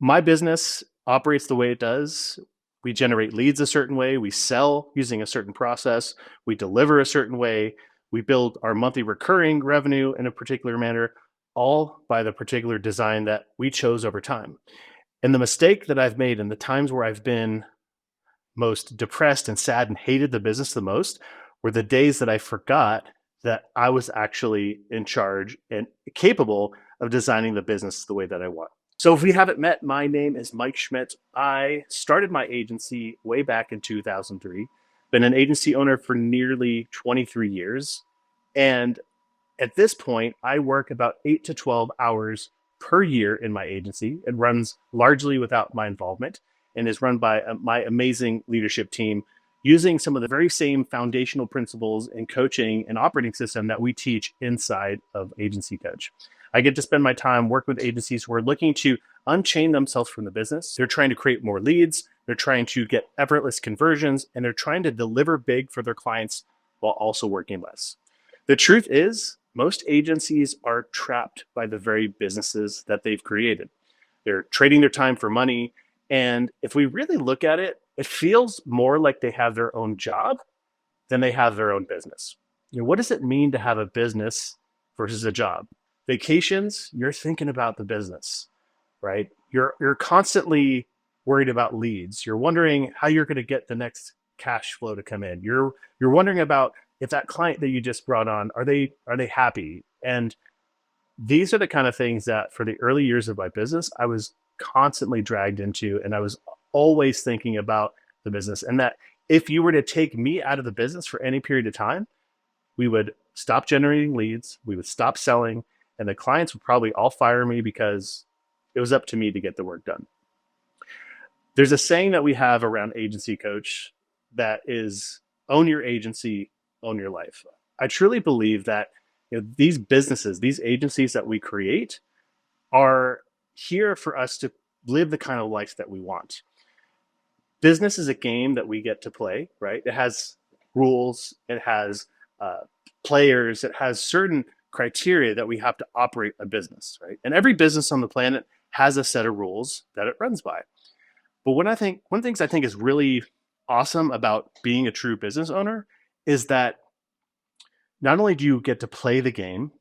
My business operates the way it does. We generate leads a certain way, we sell using a certain process, we deliver a certain way, we build our monthly recurring revenue in a particular manner, all by the particular design that we chose over time. And the mistake that I've made in the times where I've been most depressed and sad and hated the business the most were the days that I forgot that I was actually in charge and capable of designing the business the way that I want. So, if we haven't met, my name is Mike Schmidt. I started my agency way back in 2003, been an agency owner for nearly 23 years. And at this point, I work about 8 to 12 hours per year in my agency. It runs largely without my involvement and is run by my amazing leadership team using some of the very same foundational principles in coaching and operating system that we teach inside of Agency Coach. I get to spend my time working with agencies who are looking to unchain themselves from the business. They're trying to create more leads, they're trying to get effortless conversions, and they're trying to deliver big for their clients while also working less. The truth is, most agencies are trapped by the very businesses that they've created. They're trading their time for money. And if we really look at it, it feels more like they have their own job than they have their own business. What does it mean to have a business versus a job? Vacations, you're thinking about the business, right? You're constantly worried about leads. You're wondering how you're going to get the next cash flow to come in. You're wondering about if that client that you just brought on, are they happy? And these are the kind of things that for the early years of my business, I was constantly dragged into, and I was always thinking about the business. And that if you were to take me out of the business for any period of time, we would stop generating leads, we would stop selling, and the clients would probably all fire me because it was up to me to get the work done. There's a saying that we have around Agency Coach that is own your agency, own your life. I truly believe that these businesses, these agencies that we create are here for us to live the kind of life that we want. Business is a game that we get to play, right? It has rules, it has uh, players, it has certain criteria that we have to operate a business, right? And every business on the planet has a set of rules that it runs by. But one of the things I think is really awesome about being a true business owner is that not only do you get to play the game,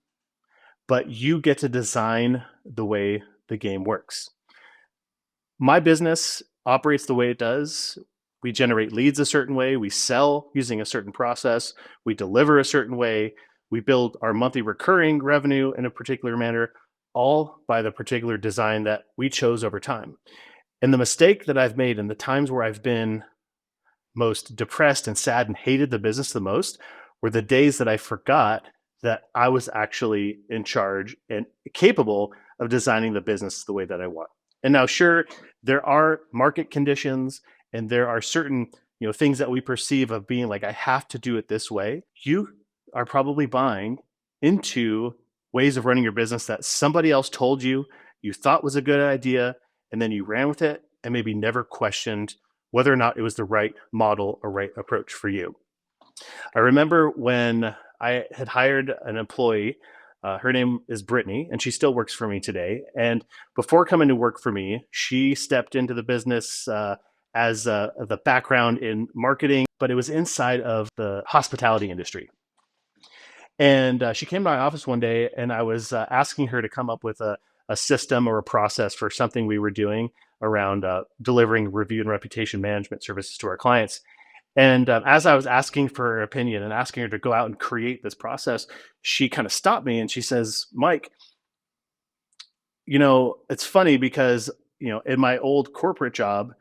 but you get to design the way the game works. My business operates the way it does. We generate leads a certain way, we sell using a certain process, we deliver a certain way, we build our monthly recurring revenue in a particular manner, all by the particular design that we chose over time. And the mistake that I've made in the times where I've been most depressed and sad and hated the business the most were the days that I forgot that I was actually in charge and capable of designing the business the way that I want. And now, sure, there are market conditions and there are certain things that we perceive of being like I have to do it this way. You are probably buying into ways of running your business that somebody else told you thought was a good idea, and then you ran with it and maybe never questioned whether or not it was the right model or right approach for you. I remember when I had hired an employee. Her name is Brittany, and she still works for me today. And before coming to work for me, she stepped into the business as the background in marketing, but it was inside of the hospitality industry. And she came to my office one day, and I was asking her to come up with a system or a process for something we were doing around delivering review and reputation management services to our clients. And as I was asking for her opinion and asking her to go out and create this process, she kind of stopped me and she says, Mike, it's funny because, in my old corporate job,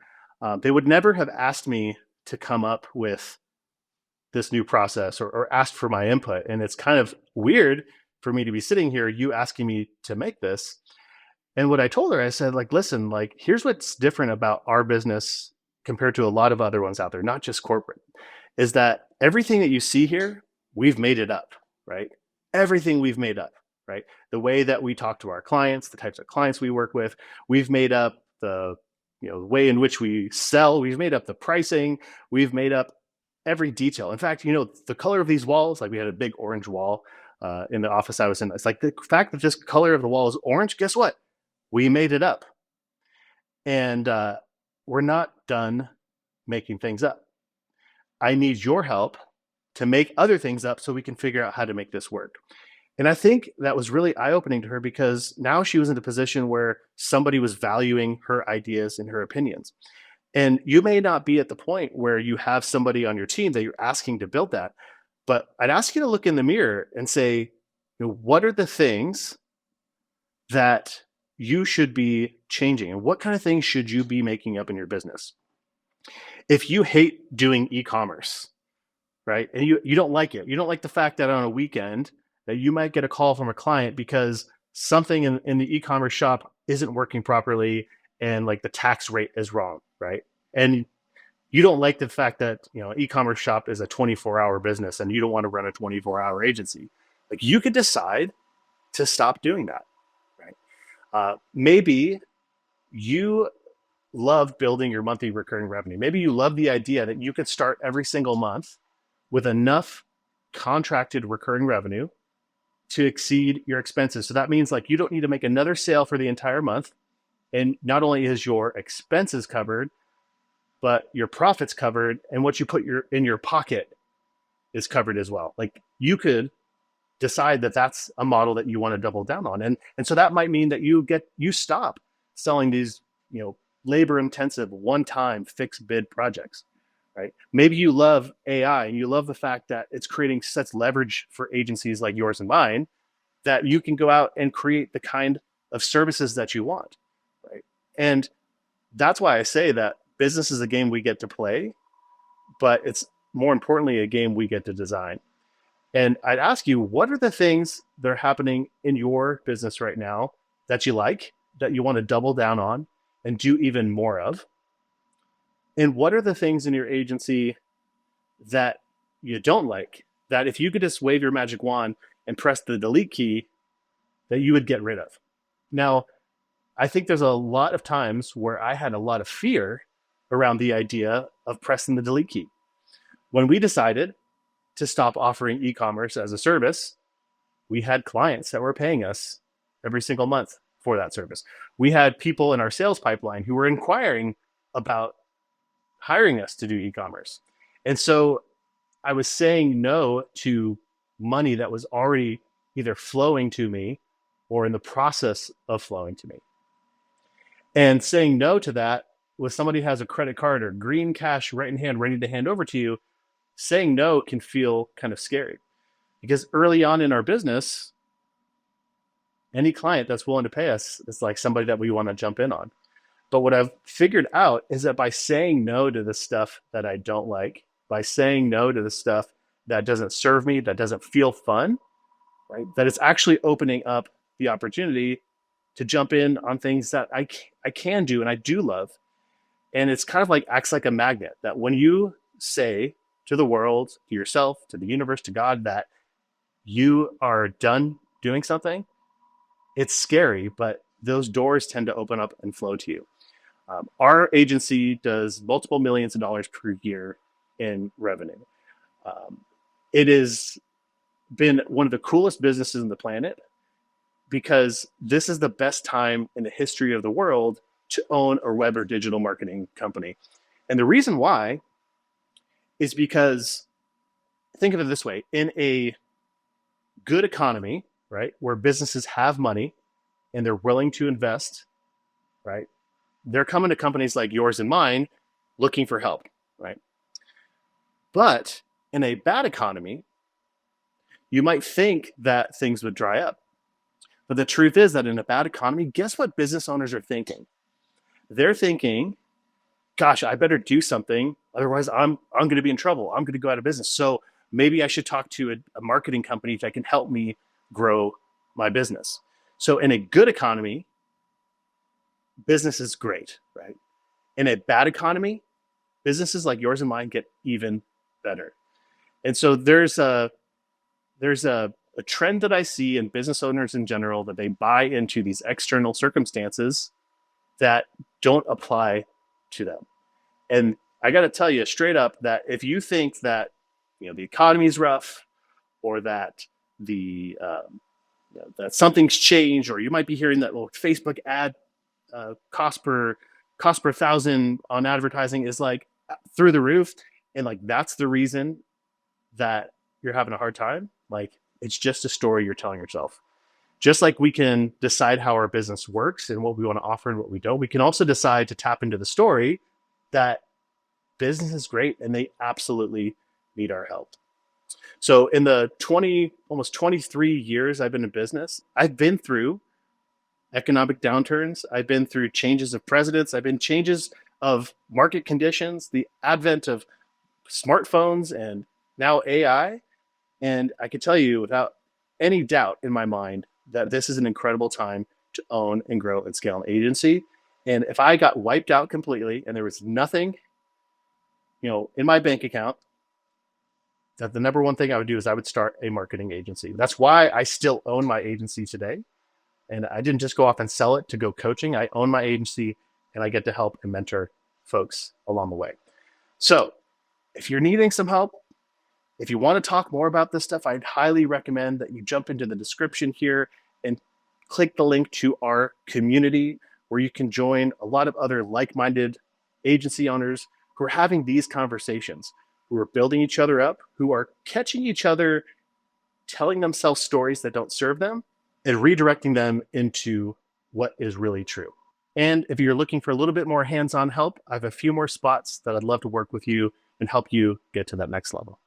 they would never have asked me to come up with this new process or asked for my input. And it's kind of weird for me to be sitting here, you asking me to make this. And what I told her, I said, like, listen, like, here's what's different about our business compared to a lot of other ones out there, not just corporate, is that everything that you see here, we've made it up, right? Everything we've made up, right? The way that we talk to our clients, the types of clients we work with, we've made up the way in which we sell, we've made up the pricing, we've made up every detail. In fact, the color of these walls, like we had a big orange wall in the office I was in. It's like the fact that this color of the wall is orange, guess what? We made it up. And we're not done making things up. I need your help to make other things up so we can figure out how to make this work. And I think that was really eye opening to her because now she was in a position where somebody was valuing her ideas and her opinions. And you may not be at the point where you have somebody on your team that you're asking to build that, but I'd ask you to look in the mirror and say, what are the things that you should be changing? And what kind of things should you be making up in your business? If you hate doing e-commerce, right? And you don't like it. You don't like the fact that on a weekend that you might get a call from a client because something in the e-commerce shop isn't working properly and like the tax rate is wrong, right? And you don't like the fact that e-commerce shop is a 24-hour business and you don't want to run a 24-hour agency. Like you could decide to stop doing that, right? Maybe you love building your monthly recurring revenue. Maybe you love the idea that you could start every single month with enough contracted recurring revenue to exceed your expenses. So that means like you don't need to make another sale for the entire month. And not only is your expenses covered, but your profits covered and what you put in your pocket is covered as well. Like you could decide that that's a model that you want to double down on. And so that might mean that you stop selling these, labor intensive one-time fixed bid projects, right? Maybe you love AI and you love the fact that it's creating such leverage for agencies like yours and mine that you can go out and create the kind of services that you want, right? And that's why I say that business is a game we get to play, but it's more importantly a game we get to design. And I'd ask you, what are the things that are happening in your business right now that you like, that you want to double down on and do even more of? And what are the things in your agency that you don't like, that if you could just wave your magic wand and press the delete key, that you would get rid of? Now, I think there's a lot of times where I had a lot of fear around the idea of pressing the delete key. When we decided to stop offering e-commerce as a service, we had clients that were paying us every single month for that service. We had people in our sales pipeline who were inquiring about hiring us to do e-commerce. And so I was saying no to money that was already either flowing to me or in the process of flowing to me. And saying no to that with somebody who has a credit card or green cash right in hand ready to hand over to you, saying no can feel kind of scary. Because early on in our business, any client that's willing to pay us is like somebody that we want to jump in on. But what I've figured out is that by saying no to the stuff that I don't like, by saying no to the stuff that doesn't serve me, that doesn't feel fun, right? That it's actually opening up the opportunity to jump in on things that I can do and I do love. And it's kind of like acts like a magnet that when you say to the world, to yourself, to the universe, to God, that you are done doing something, it's scary, but those doors tend to open up and flow to you. Our agency does multiple millions of dollars per year in revenue. Um, it has been one of the coolest businesses on the planet because this is the best time in the history of the world to own a web or digital marketing company. And the reason why is because think of it this way: in a good economy, right, where businesses have money and they're willing to invest, right, they're coming to companies like yours and mine looking for help, right? But in a bad economy, you might think that things would dry up. But the truth is that in a bad economy, guess what business owners are thinking? They're thinking, gosh, I better do something. Otherwise, I'm going to be in trouble. I'm going to go out of business. So maybe I should talk to a marketing company that can help me grow my business. So in a good economy, business is great, right? In a bad economy, businesses like yours and mine get even better. And so there's a trend that I see in business owners in general that they buy into these external circumstances that don't apply to them. And I got to tell you straight up that if you think that the economy is rough, or that the that something's changed, or you might be hearing that Facebook ad cost per cost per thousand on advertising is like through the roof. And like, that's the reason that you're having a hard time. Like, it's just a story you're telling yourself. Just like we can decide how our business works and what we want to offer and what we don't, we can also decide to tap into the story that business is great and they absolutely need our help. So in the almost 23 years I've been in business, I've been through economic downturns. I've been through changes of presidents. I've been changes of market conditions, the advent of smartphones and now AI. And I can tell you without any doubt in my mind that this is an incredible time to own and grow and scale an agency. And if I got wiped out completely and there was nothing, in my bank account, that the number one thing I would do is I would start a marketing agency. That's why I still own my agency today. And I didn't just go off and sell it to go coaching. I own my agency and I get to help and mentor folks along the way. So if you're needing some help, if you want to talk more about this stuff, I'd highly recommend that you jump into the description here and click the link to our community where you can join a lot of other like-minded agency owners who are having these conversations, who are building each other up, who are catching each other telling themselves stories that don't serve them and redirecting them into what is really true. And if you're looking for a little bit more hands-on help, I have a few more spots that I'd love to work with you and help you get to that next level.